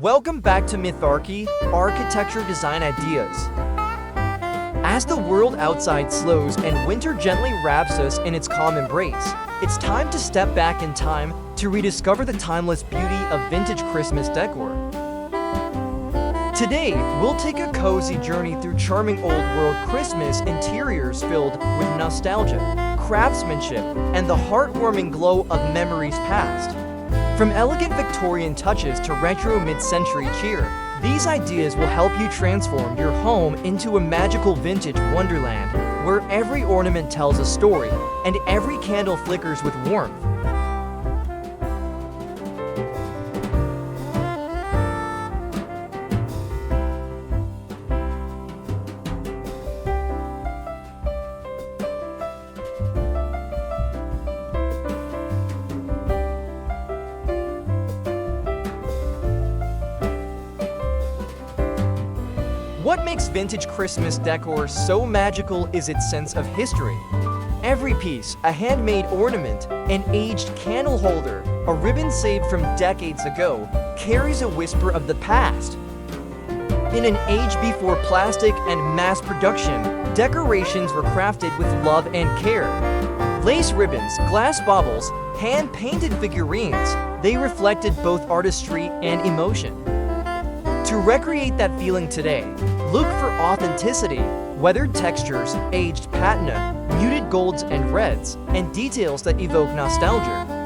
Welcome back to Mytharchi, Architecture Design Ideas. As the world outside slows and winter gently wraps us in its calm embrace, it's time to step back in time to rediscover the timeless beauty of vintage Christmas decor. Today, we'll take a cozy journey through charming old-world Christmas interiors filled with nostalgia, craftsmanship, and the heartwarming glow of memories past. From elegant Victorian touches to retro mid-century cheer, these ideas will help you transform your home into a magical vintage wonderland where every ornament tells a story and every candle flickers with warmth. What makes vintage Christmas decor so magical is its sense of history. Every piece, a handmade ornament, an aged candle holder, a ribbon saved from decades ago, carries a whisper of the past. In an age before plastic and mass production, decorations were crafted with love and care. Lace ribbons, glass baubles, hand-painted figurines, they reflected both artistry and emotion. To recreate that feeling today, look for authenticity, weathered textures, aged patina, muted golds and reds, and details that evoke nostalgia.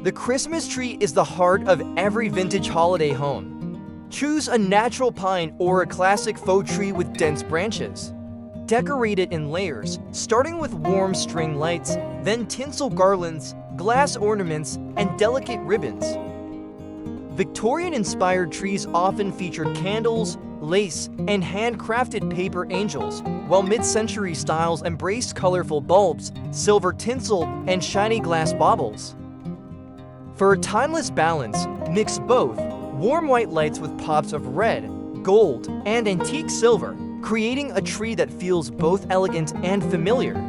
The Christmas tree is the heart of every vintage holiday home. Choose a natural pine or a classic faux tree with dense branches. Decorate it in layers, starting with warm string lights, then tinsel garlands, glass ornaments, and delicate ribbons. Victorian-inspired trees often featured candles, lace, and handcrafted paper angels, while mid-century styles embraced colorful bulbs, silver tinsel, and shiny glass baubles. For a timeless balance, mix both warm white lights with pops of red, gold, and antique silver, creating a tree that feels both elegant and familiar.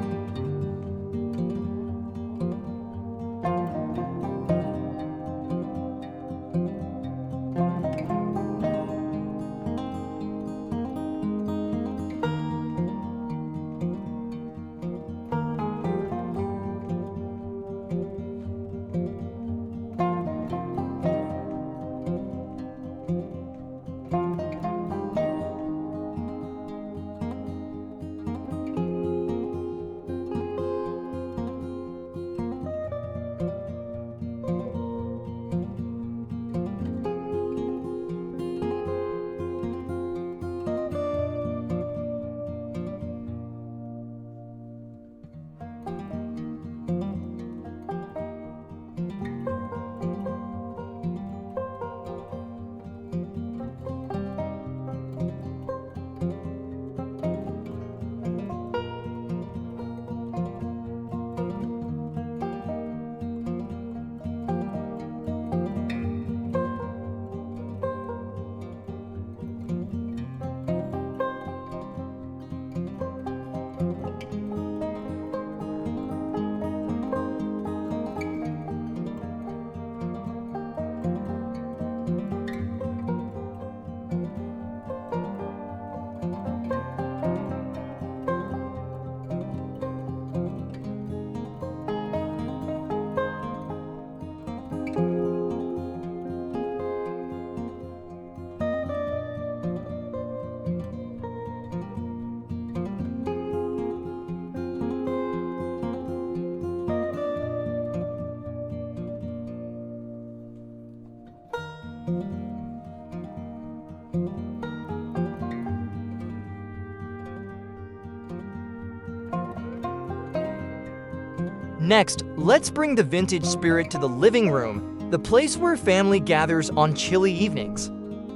Next, let's bring the vintage spirit to the living room, the place where family gathers on chilly evenings.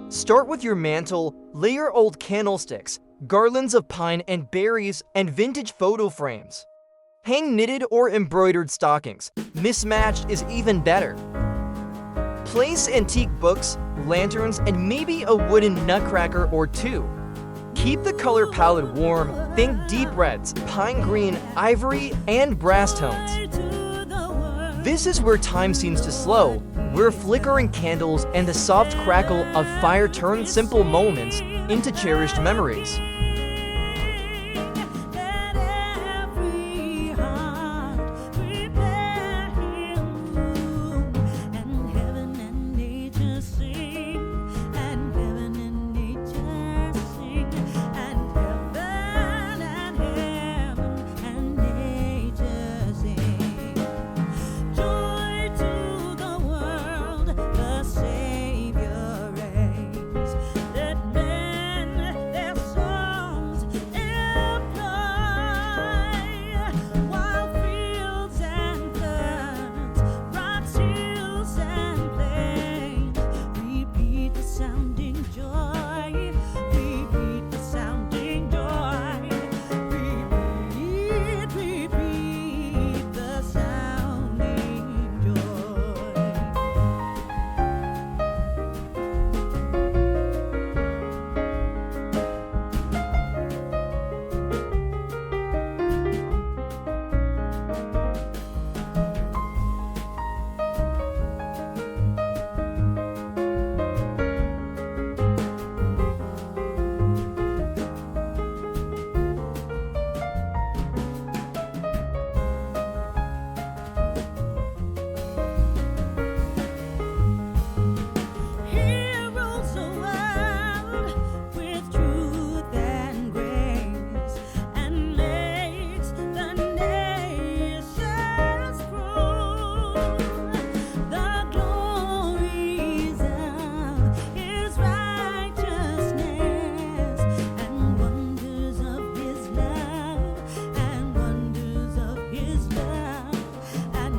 Start with your mantel, layer old candlesticks, garlands of pine and berries, and vintage photo frames. Hang knitted or embroidered stockings. Mismatched is even better. Place antique books, lanterns, and maybe a wooden nutcracker or two. Keep the color palette warm. Think deep reds, pine green, ivory, and brass tones. This is where time seems to slow, where flickering candles and the soft crackle of fire turn simple moments into cherished memories.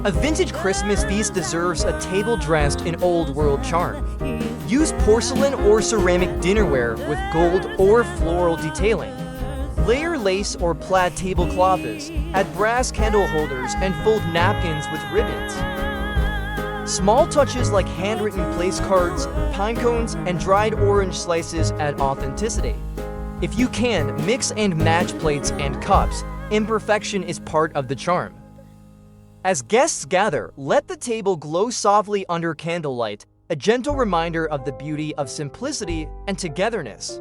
A vintage Christmas feast deserves a table dressed in old-world charm. Use porcelain or ceramic dinnerware with gold or floral detailing. Layer lace or plaid tablecloths, add brass candle holders, and fold napkins with ribbons. Small touches like handwritten place cards, pine cones, and dried orange slices add authenticity. If you can, mix and match plates and cups. Imperfection is part of the charm. As guests gather, let the table glow softly under candlelight, a gentle reminder of the beauty of simplicity and togetherness.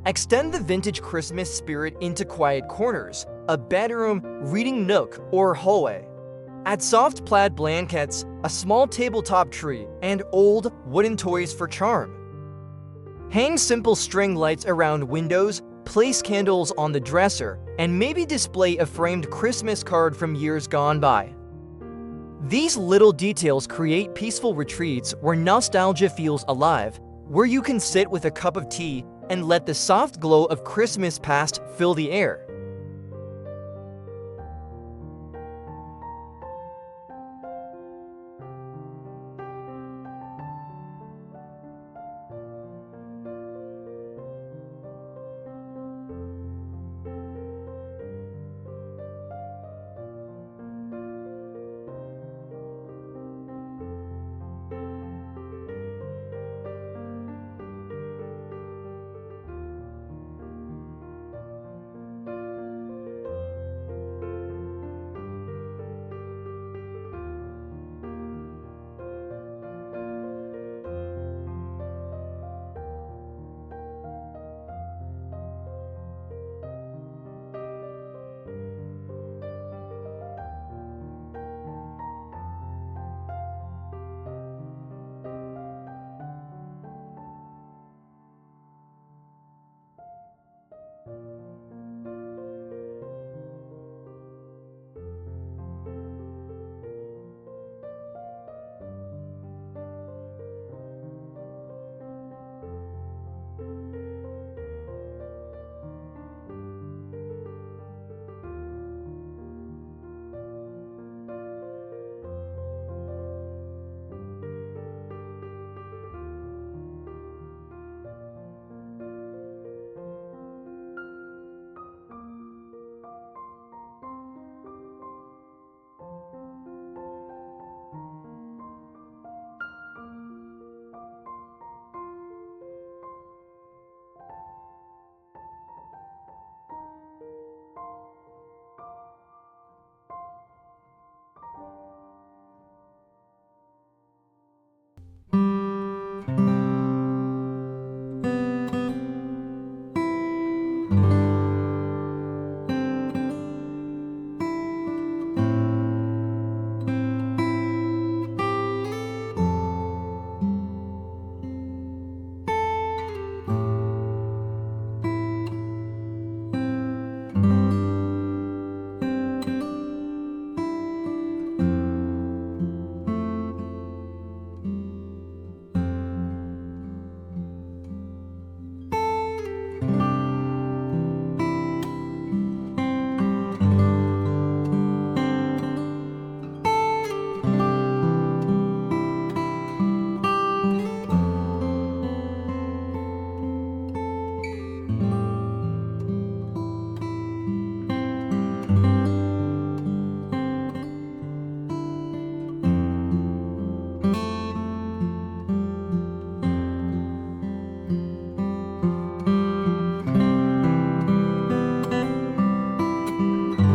Extend the vintage Christmas spirit into quiet corners, a bedroom, reading nook, or hallway. Add soft plaid blankets, a small tabletop tree, and old wooden toys for charm. Hang simple string lights around windows, place candles on the dresser, and maybe display a framed Christmas card from years gone by. These little details create peaceful retreats where nostalgia feels alive, where you can sit with a cup of tea and let the soft glow of Christmas past fill the air.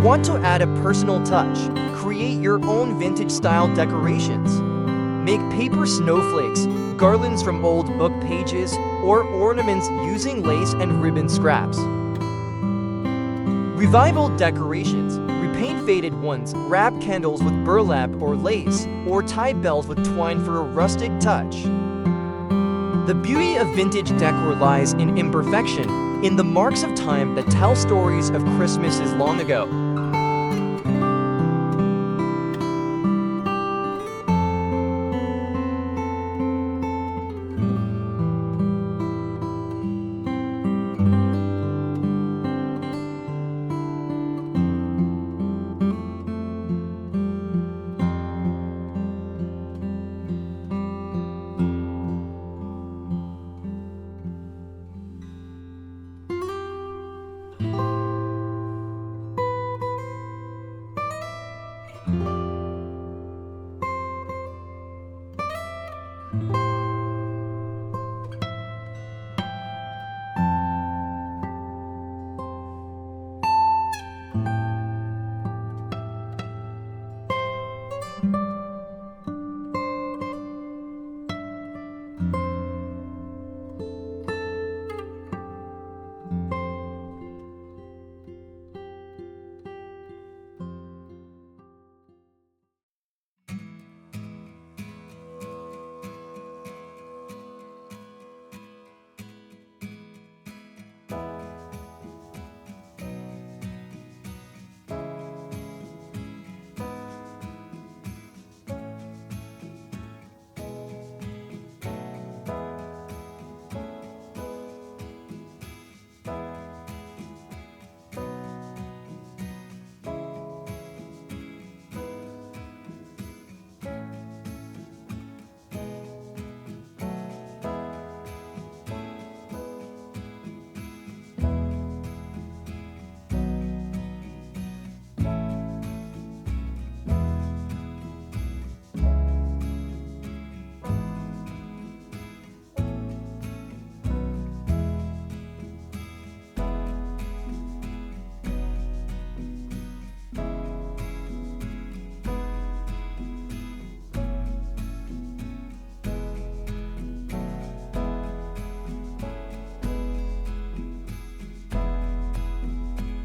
Want to add a personal touch? Create your own vintage-style decorations. Make paper snowflakes, garlands from old book pages, or ornaments using lace and ribbon scraps. Revive old decorations. Repaint faded ones, wrap candles with burlap or lace, or tie bells with twine for a rustic touch. The beauty of vintage decor lies in imperfection, in the marks of time that tell stories of Christmases long ago.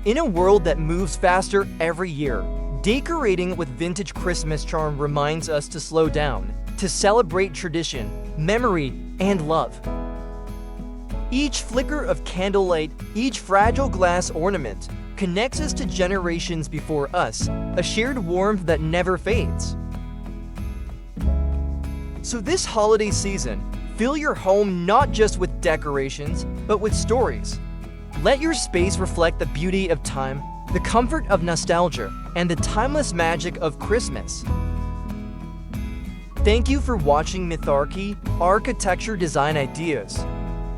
In a world that moves faster every year, decorating with vintage Christmas charm reminds us to slow down, to celebrate tradition, memory, and love. Each flicker of candlelight, each fragile glass ornament, connects us to generations before us, a shared warmth that never fades. So this holiday season, fill your home not just with decorations, but with stories. Let your space reflect the beauty of time, the comfort of nostalgia, and the timeless magic of Christmas. Thank you for watching Mytharchi Architecture Design Ideas.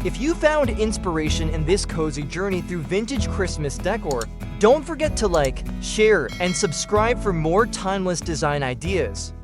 If you found inspiration in this cozy journey through vintage Christmas decor, don't forget to like, share, and subscribe for more timeless design ideas.